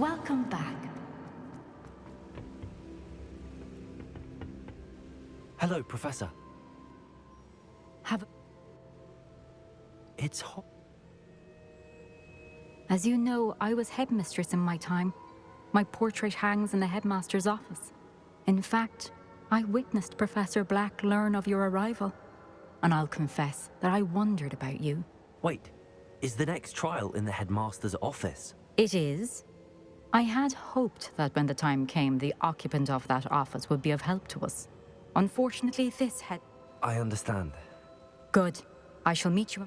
Welcome back. Hello, Professor. Have... It's hot. As you know, I was headmistress in my time. My portrait hangs in the headmaster's office. In fact, I witnessed Professor Black learn of your arrival. And I'll confess that I wondered about you. Wait, is the next trial in the headmaster's office? It is. I had hoped that when the time came, the occupant of that office would be of help to us. Unfortunately, this had... I understand. Good. I shall meet you...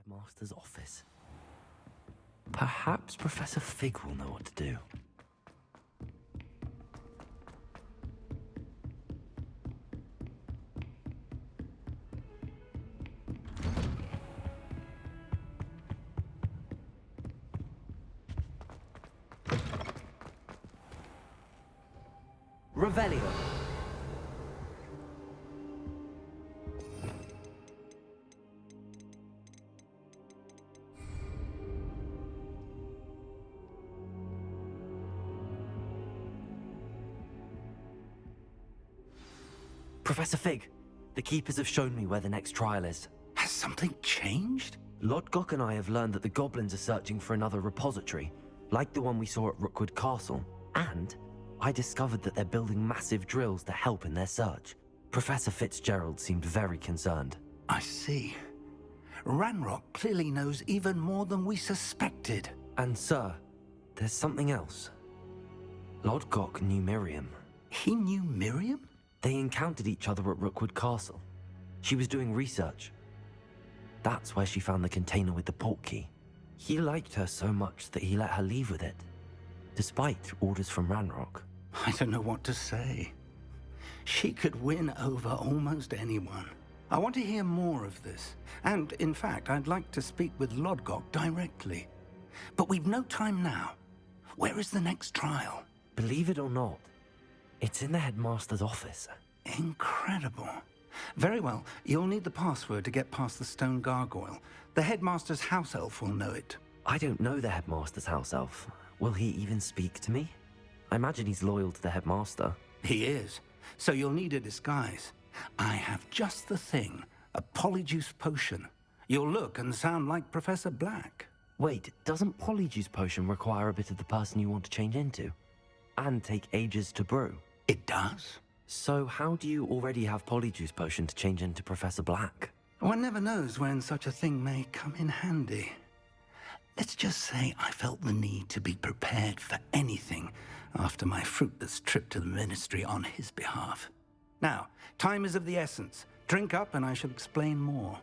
Headmaster's office. Perhaps Professor Fig will know what to do. Revelio. Professor Fig, the Keepers have shown me where the next trial is. Has something changed? Lodgok and I have learned that the goblins are searching for another repository, like the one we saw at Rookwood Castle. And I discovered that they're building massive drills to help in their search. Professor Fitzgerald seemed very concerned. I see. Ranrock clearly knows even more than we suspected. And sir, there's something else. Lodgok knew Miriam. He knew Miriam? They encountered each other at Rookwood Castle. She was doing research. That's where she found the container with the portkey. He liked her so much that he let her leave with it, despite orders from Ranrock. I don't know what to say. She could win over almost anyone. I want to hear more of this. And, in fact, I'd like to speak with Lodgok directly. But we've no time now. Where is the next trial? Believe it or not, it's in the headmaster's office. Incredible. Very well. You'll need the password to get past the stone gargoyle. The headmaster's house elf will know it. I don't know the headmaster's house elf. Will he even speak to me? I imagine he's loyal to the headmaster. He is. So you'll need a disguise. I have just the thing. A polyjuice potion. You'll look and sound like Professor Black. Wait, doesn't Polyjuice Potion require a bit of the person you want to change into? And take ages to brew? It does. So how do you already have Polyjuice Potion to change into Professor Black? One never knows when such a thing may come in handy. Let's just say I felt the need to be prepared for anything after my fruitless trip to the Ministry on his behalf. Now, time is of the essence. Drink up and I shall explain more.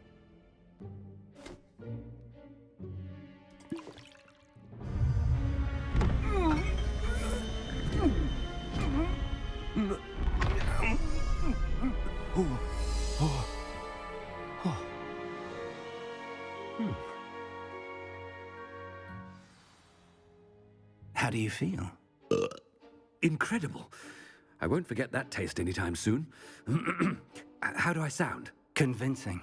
How do you feel? Incredible. I won't forget that taste anytime soon. How do I sound? Convincing.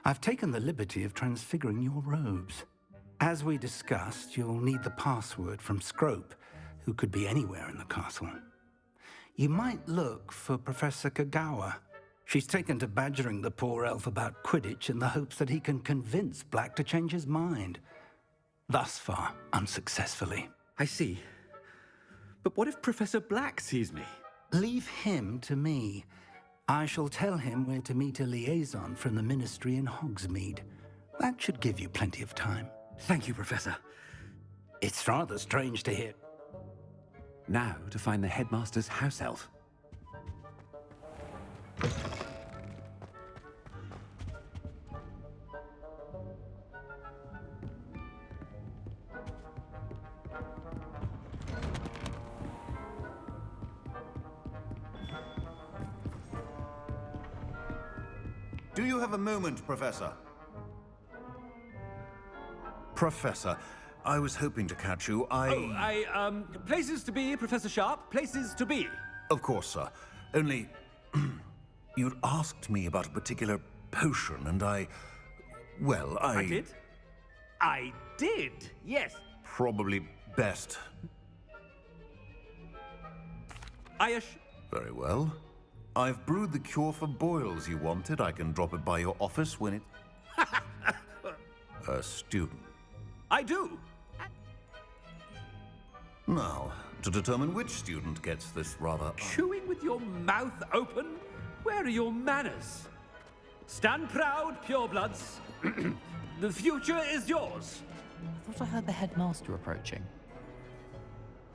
I've taken the liberty of transfiguring your robes. As we discussed, you'll need the password from Scrope, who could be anywhere in the castle. You might look for Professor Kagawa. She's taken to badgering the poor elf about Quidditch in the hopes that he can convince Black to change his mind. Thus far, unsuccessfully. I see. But what if Professor Black sees me? Leave him to me. I shall tell him where to meet a liaison from the Ministry in Hogsmeade. That should give you plenty of time. Thank you, Professor. It's rather strange to hear. Now to find the headmaster's house elf. Do you have a moment, Professor? Professor, I was hoping to catch you. Places to be, Professor Sharp. Places to be. Of course, sir. Only, you'd asked me about a particular potion, and well, I did? I did, yes. Probably best. Very well. I've brewed the cure for boils you wanted. I can drop it by your office when it... A student. I do. Now, to determine which student gets this rather... Chewing with your mouth open? Where are your manners? Stand proud, purebloods. The future is yours. I thought I heard the headmaster approaching.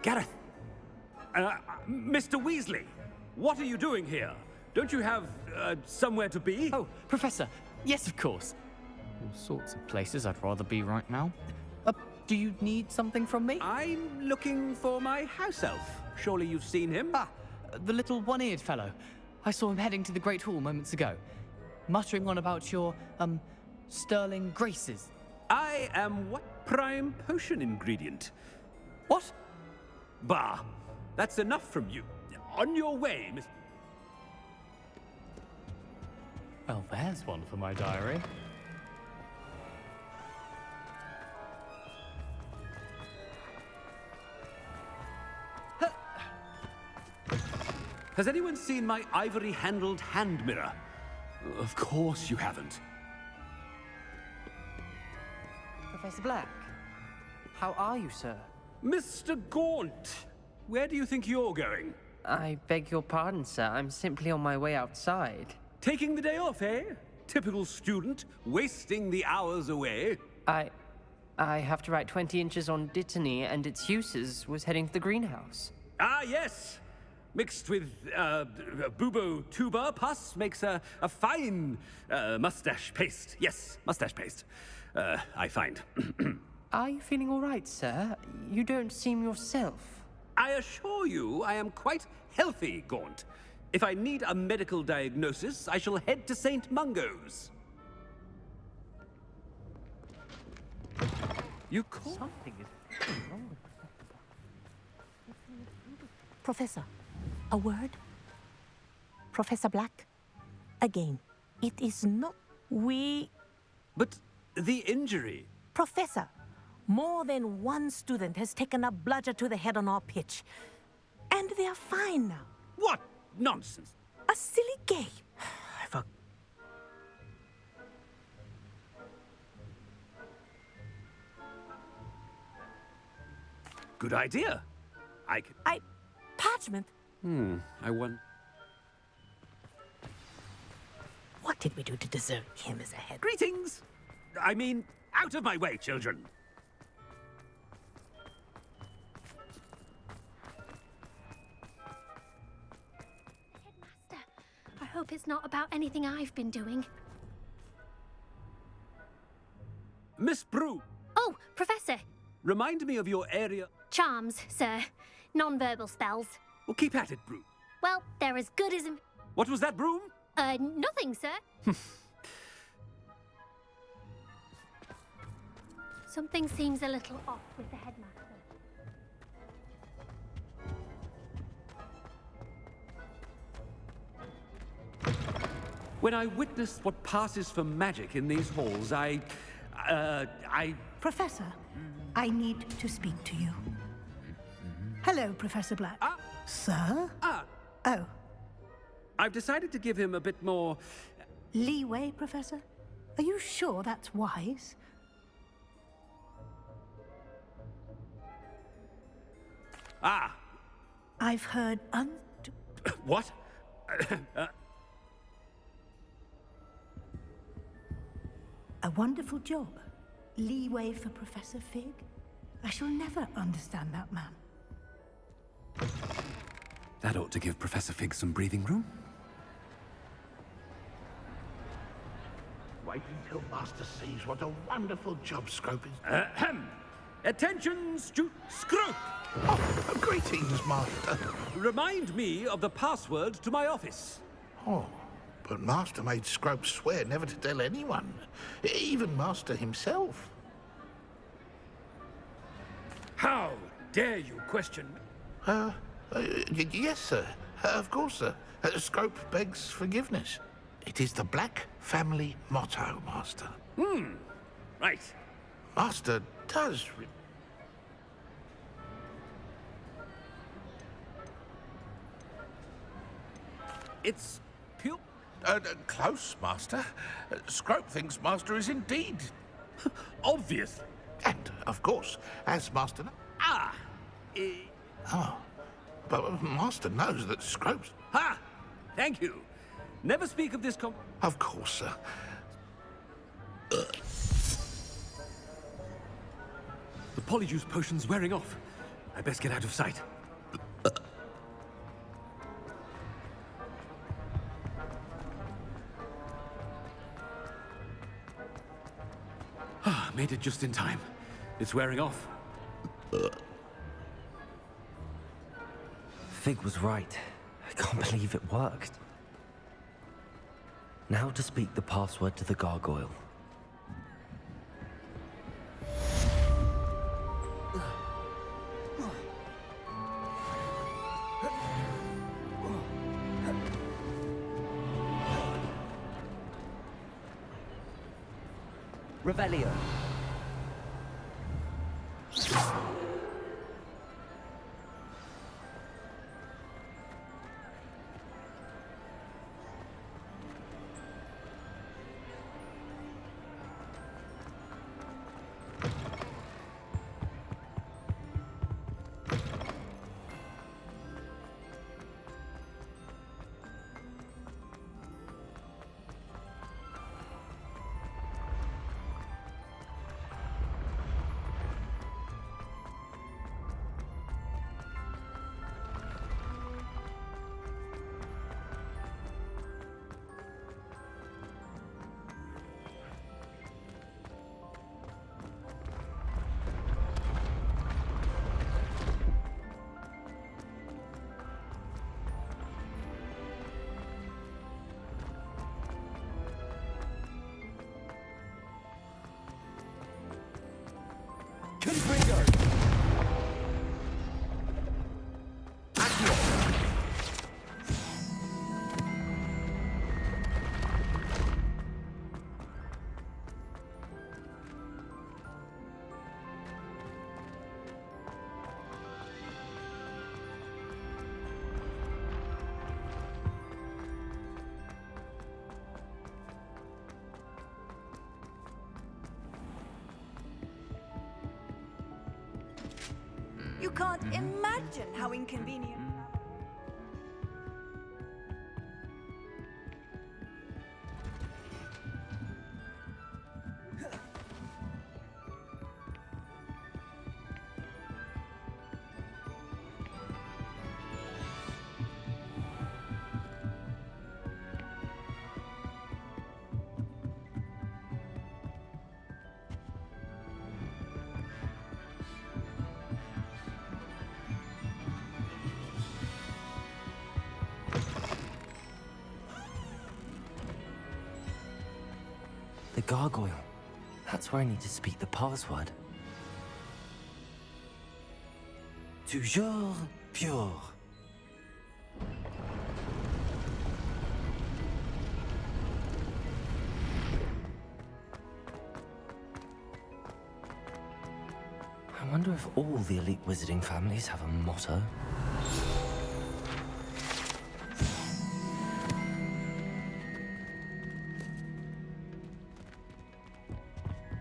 Gareth! Mr. Weasley, what are you doing here? Don't you have, somewhere to be? Oh, Professor. Yes, of course. All sorts of places I'd rather be right now. Do you need something from me? I'm looking for my house elf. Surely you've seen him? Ah, the little one-eared fellow. I saw him heading to the Great Hall moments ago, muttering on about your, sterling graces. I am what prime potion ingredient? What? Bah, that's enough from you. On your way, Miss... Well, there's one for my diary. Has anyone seen my ivory-handled hand mirror? Of course you haven't. Professor Black, how are you, sir? Mr. Gaunt, where do you think you're going? I beg your pardon, sir. I'm simply on my way outside. Taking the day off, eh? Typical student, wasting the hours away. I have to write 20 inches on Dittany and its uses. Was heading to the greenhouse. Ah, yes. Mixed with bubo tuber pus makes a fine mustache paste. Yes, mustache paste. I find. Are you feeling all right, sir? You don't seem yourself. I assure you I am quite healthy, Gaunt. If I need a medical diagnosis, I shall head to St. Mungo's. You call? Something is wrong with Professor, a word? Professor Black, again, it is not we... But the injury... Professor, more than one student has taken a bludger to the head on our pitch. And they are fine now. What nonsense! A silly game. Good idea. Parchment? I want... What did we do to deserve him as a head? Greetings! I mean, out of my way, children. Headmaster, I hope it's not about anything I've been doing. Miss Brew, Oh, Professor. remind me of your area... Charms, sir. Non-verbal spells. Well, keep at it, Brew. Well, they're as good as... What was that, Broom? Nothing, sir. Something seems a little off with the headmaster. When I witnessed what passes for magic in these halls, I... Professor, I need to speak to you. Hello, Professor Black. Sir? Oh. I've decided to give him a bit more... Leeway, Professor? Are you sure that's wise? I've heard What? A wonderful job. Leeway for Professor Fig? I shall never understand that man. That ought to give Professor Fig some breathing room. Wait until Master sees what a wonderful job Scrope is. Ahem! Attention, Scrope! Oh, greetings, Master. Remind me of the password to my office. Oh, but Master made Scrope swear never to tell anyone, even Master himself. How dare you question me? Yes, sir. Of course, sir. Scrope begs forgiveness. It is the Black family motto, Master. Right. Master does... It's pure... Close, Master. Scrope thinks Master is indeed... obvious. And, of course, as Master... But Master knows that Scrope's... Thank you. Never speak of this Of course, sir. The polyjuice potion's wearing off. I best get out of sight. Made it just in time. It's wearing off. Fig was right. I can't believe it worked. Now to speak the password to the gargoyle. Revelio. You can't imagine how inconvenient. The gargoyle. That's where I need to speak the password. Toujours pure. I wonder if all the elite wizarding families have a motto.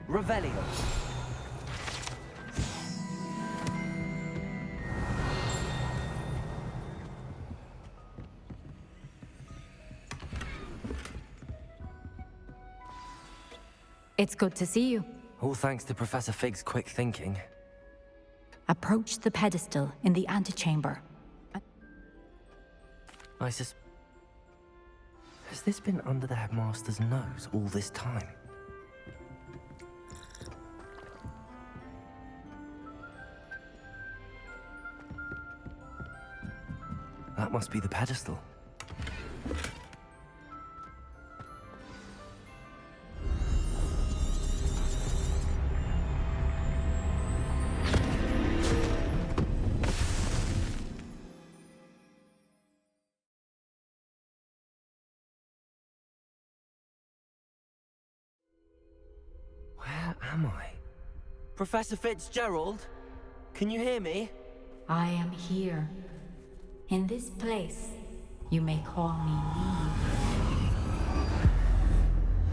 Revelio. It's good to see you. All thanks to Professor Fig's quick thinking. Approach the pedestal in the antechamber. Has this been under the headmaster's nose all this time? That must be the pedestal. Where am I? Professor Fitzgerald? Can you hear me? I am here. In this place, you may call me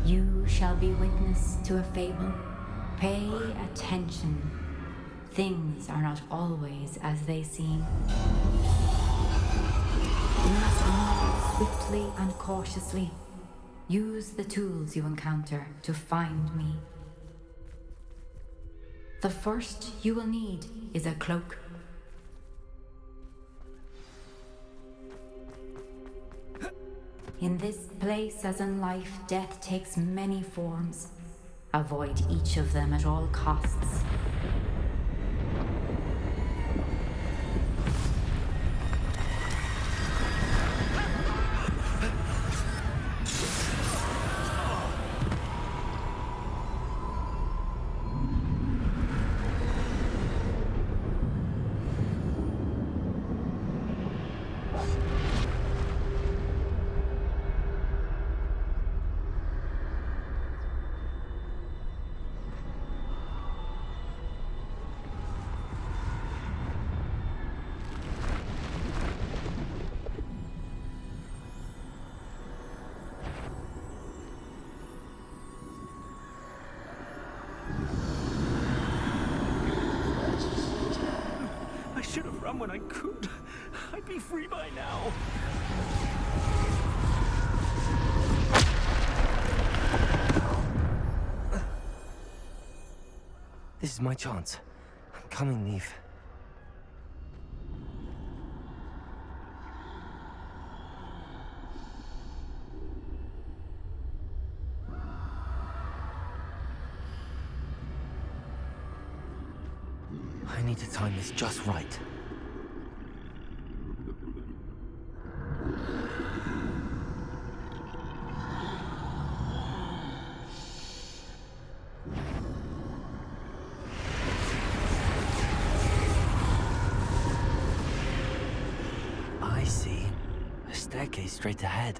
Lee. You shall be witness to a fable. Pay attention. Things are not always as they seem. You must move swiftly and cautiously. Use the tools you encounter to find me. The first you will need is a cloak. In this place, as in life, death takes many forms. Avoid each of them at all costs. I should have run when I could. I'd be free by now. This is my chance. I'm coming, Neve. I need to time this just right. I see. A staircase straight ahead.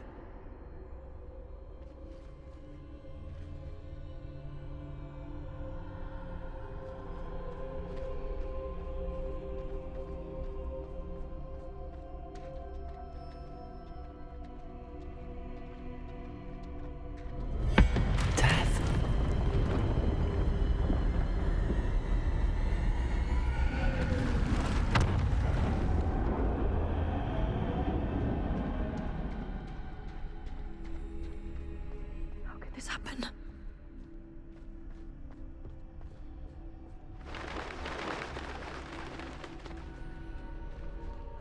This happened.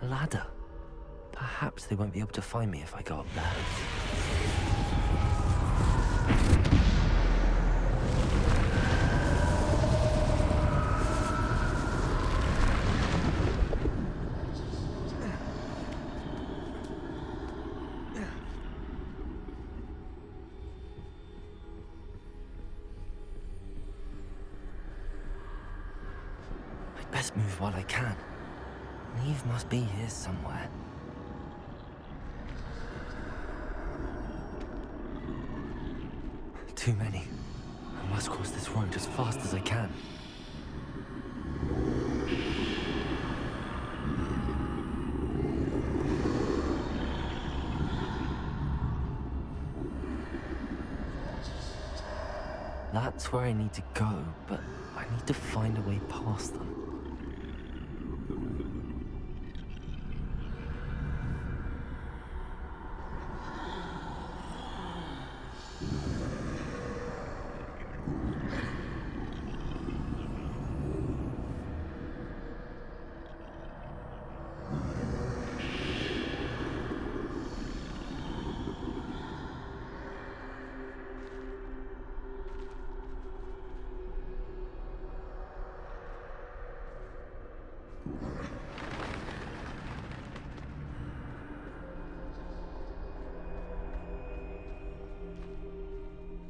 A ladder. Perhaps they won't be able to find me if I go up there. best move while I can. Neve must be here somewhere. Too many. I must cross this road as fast as I can. That's where I need to go, but I need to find a way past them.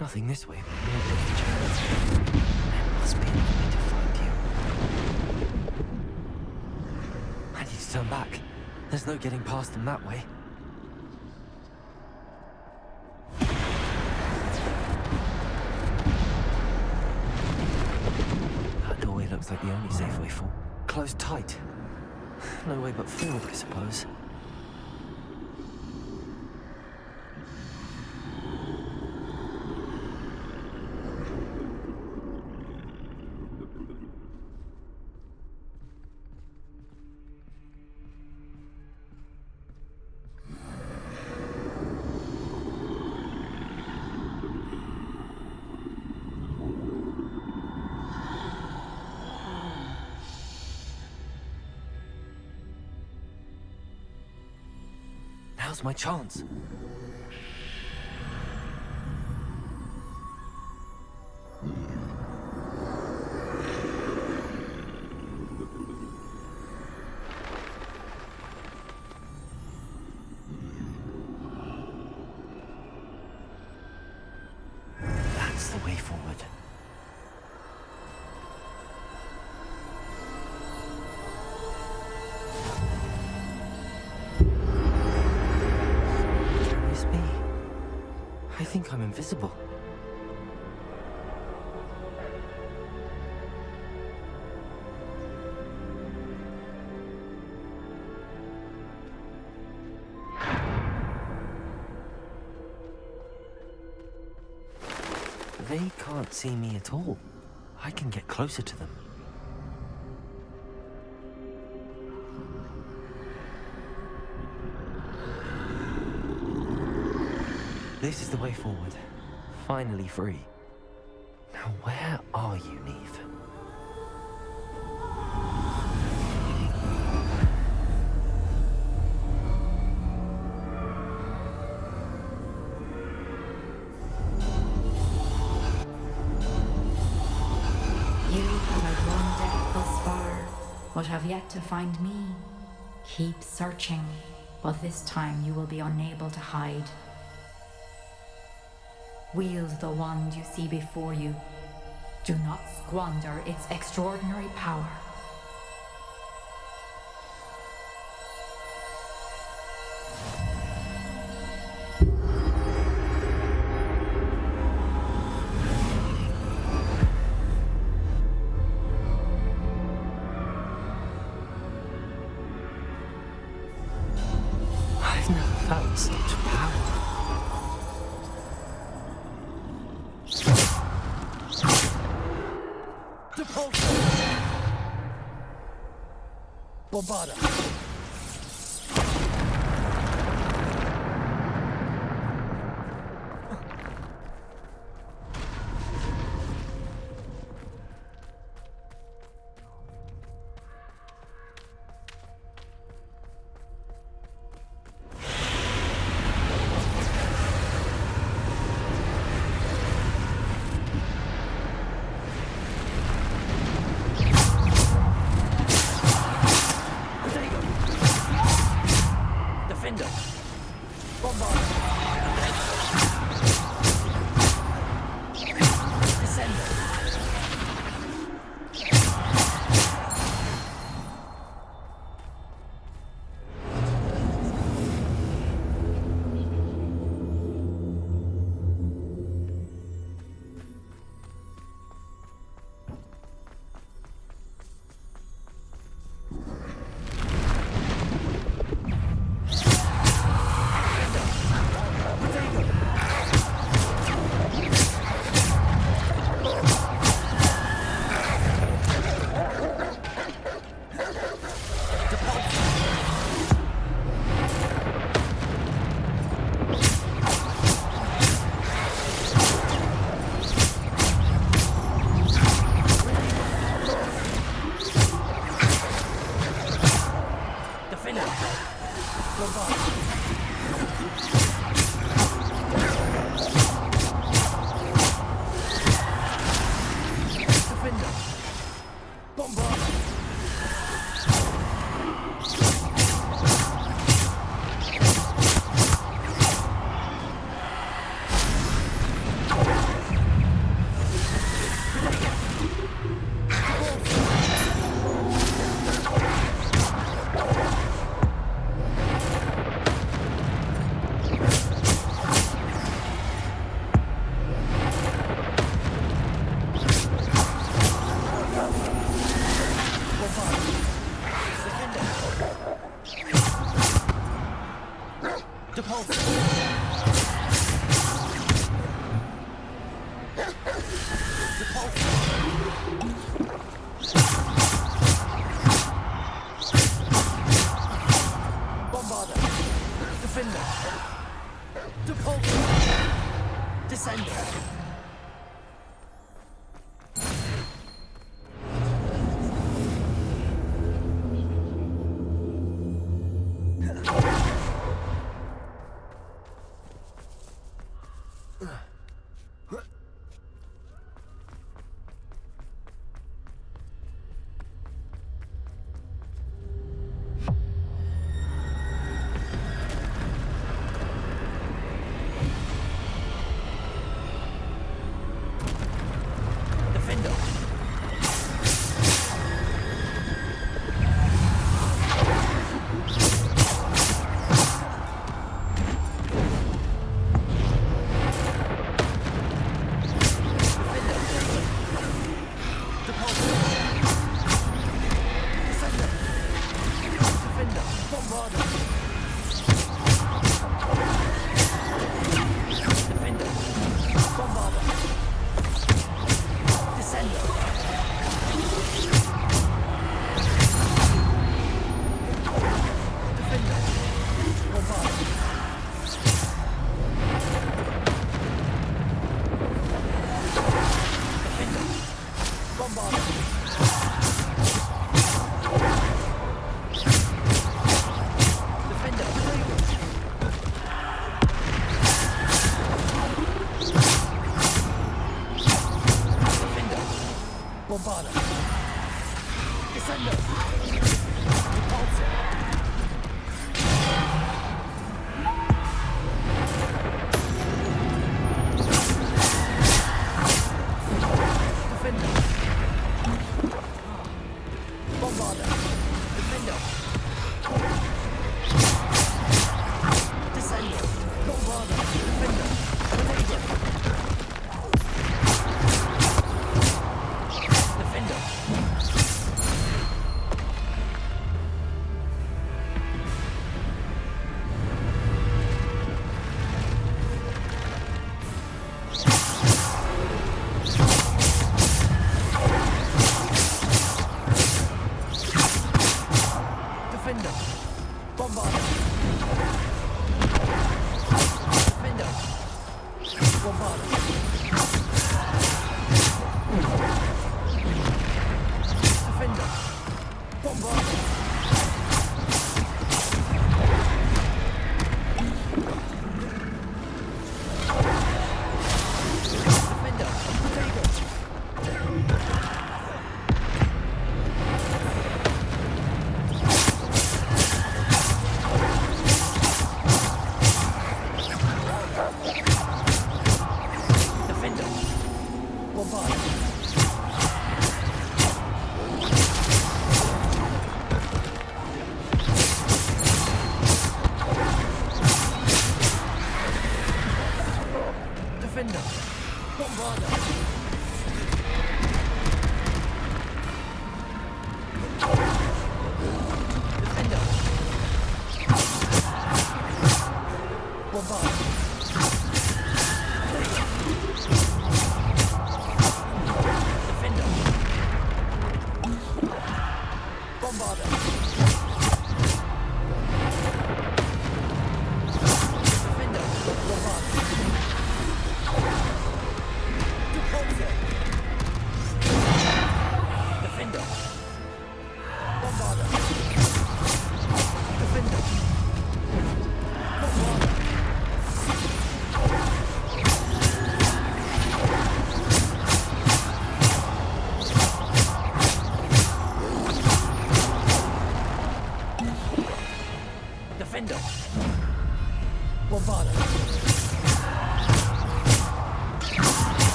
Nothing this way, but more danger. There must be another way to find you. I need to turn back. There's no getting past them that way. That doorway looks like the only safe way forward. Closed tight. No way but forward, I suppose. Now's my chance. That's the way forward. I think I'm invisible. They can't see me at all. I can get closer to them. This is the way forward. Finally free. Now where are you, Neve? You have wandered thus far, but have yet to find me. Keep searching, but this time you will be unable to hide. Wield the wand you see before you. Do not squander its extraordinary power. I've never felt such power. Bombarda. There you go. Descender.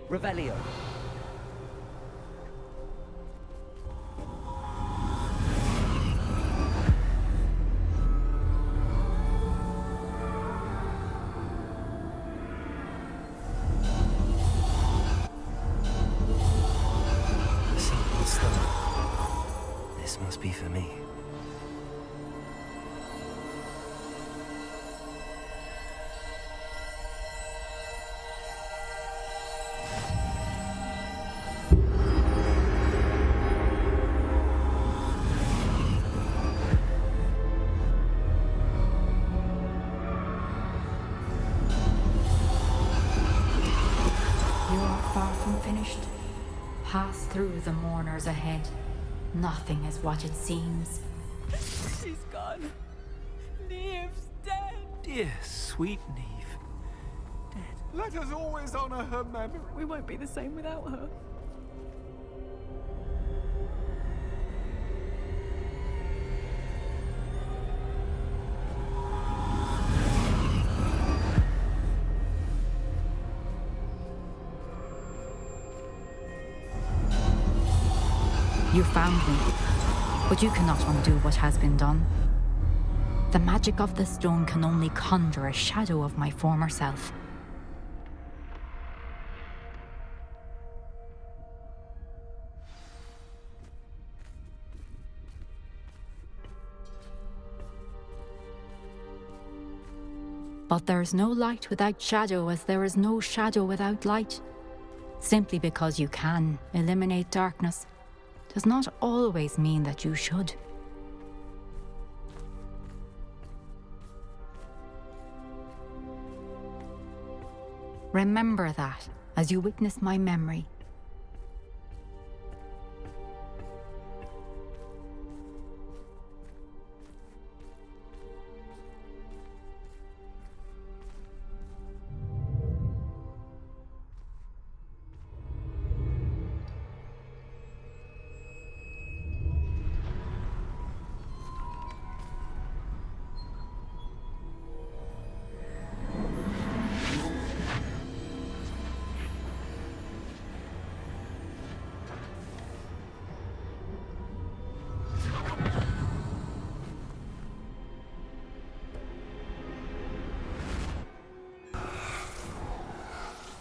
Revelio. This must be for me. You are far from finished. Pass through the mourners ahead. Nothing is what it seems. She's gone. Neve's dead. Dear, sweet Neve. Dead. Let us always honor her memory. We won't be the same without her. You found me, but you cannot undo what has been done. The magic of the stone can only conjure a shadow of my former self. But there is no light without shadow, as there is no shadow without light. Simply because you can eliminate darkness does not always mean that you should. Remember that as you witness my memory.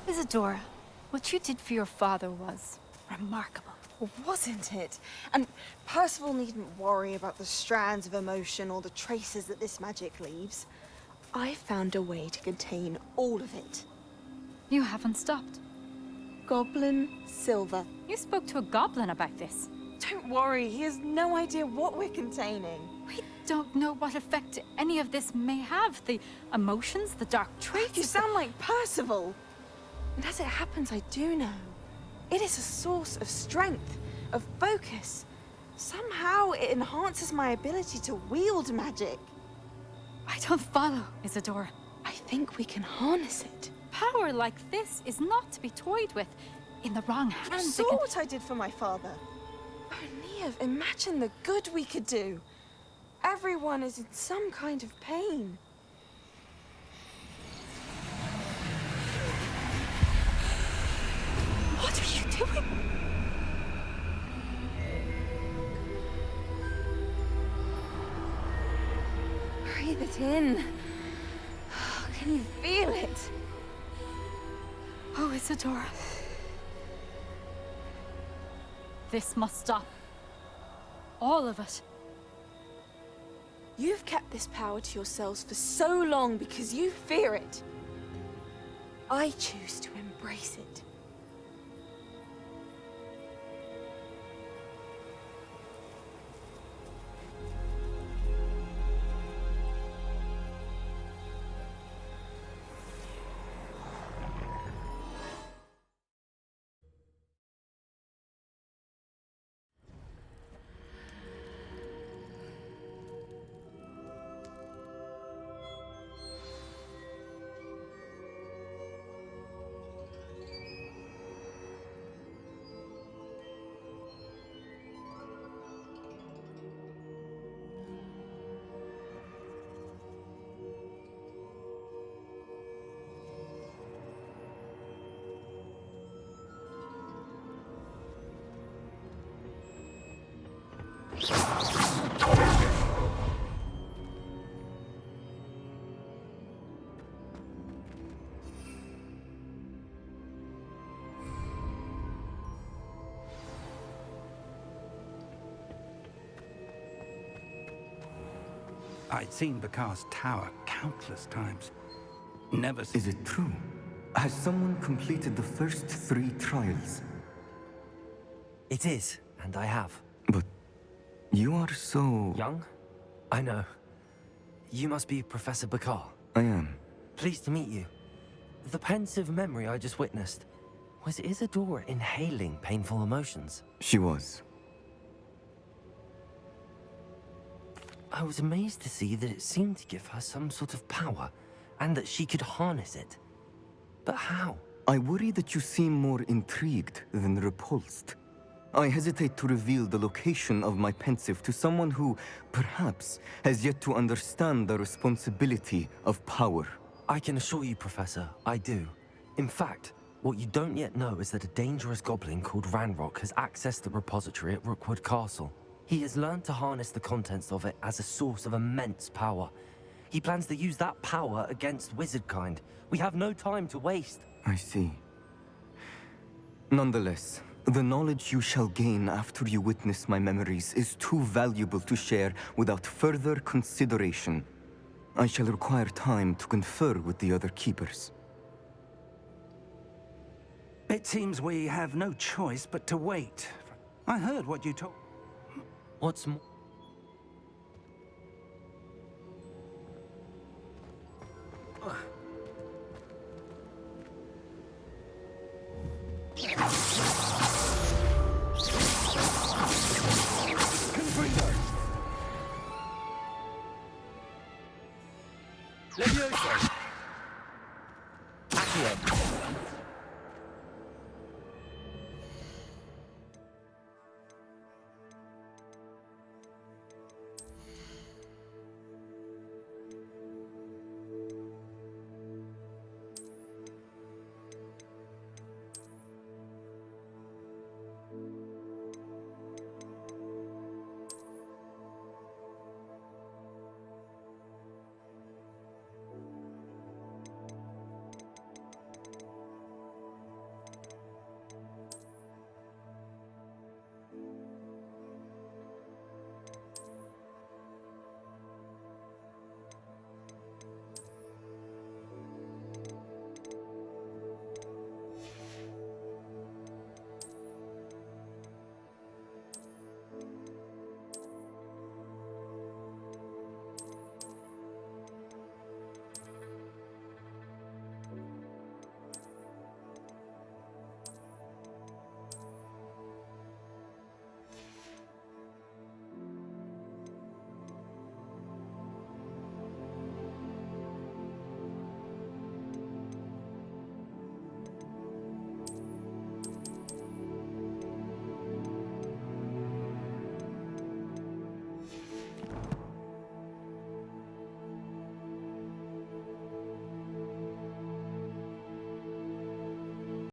Isadora, what you did for your father was remarkable. Well, wasn't it? And Percival needn't worry about the strands of emotion or the traces that this magic leaves. I found a way to contain all of it. You haven't stopped. Goblin Silver. You spoke to a goblin about this. Don't worry, he has no idea what we're containing. We don't know what effect any of this may have. The emotions, the dark traits. You sound like Percival. And as it happens, I do know. It is a source of strength, of focus. Somehow it enhances my ability to wield magic. I don't follow, Isadora. I think we can harness it. Power like this is not to be toyed with. In the wrong hands, You saw what I did for my father. Oh, Neve, imagine the good we could do. Everyone is in some kind of pain. What are you doing? Breathe it in. Can you feel it? Oh, Isadora. This must stop. All of it. You've kept this power to yourselves for so long because you fear it. I choose to embrace it. I'd seen Bakar's tower countless times. Never. Is it true? Has someone completed the first 3 trials? It is, and I have. But you are so... Young? I know. You must be Professor Bakar. I am. Pleased to meet you. The pensive memory I just witnessed, was Isadora inhaling painful emotions? She was. I was amazed to see that it seemed to give her some sort of power, and that she could harness it. But how? I worry that you seem more intrigued than repulsed. I hesitate to reveal the location of my pensive to someone who, perhaps, has yet to understand the responsibility of power. I can assure you, Professor, I do. In fact, what you don't yet know is that a dangerous goblin called Ranrock has accessed the repository at Rookwood Castle. He has learned to harness the contents of it as a source of immense power. He plans to use that power against wizardkind. We have no time to waste. I see. Nonetheless, the knowledge you shall gain after you witness my memories is too valuable to share without further consideration. I shall require time to confer with the other keepers. It seems we have no choice but to wait. I heard what you told. What's more...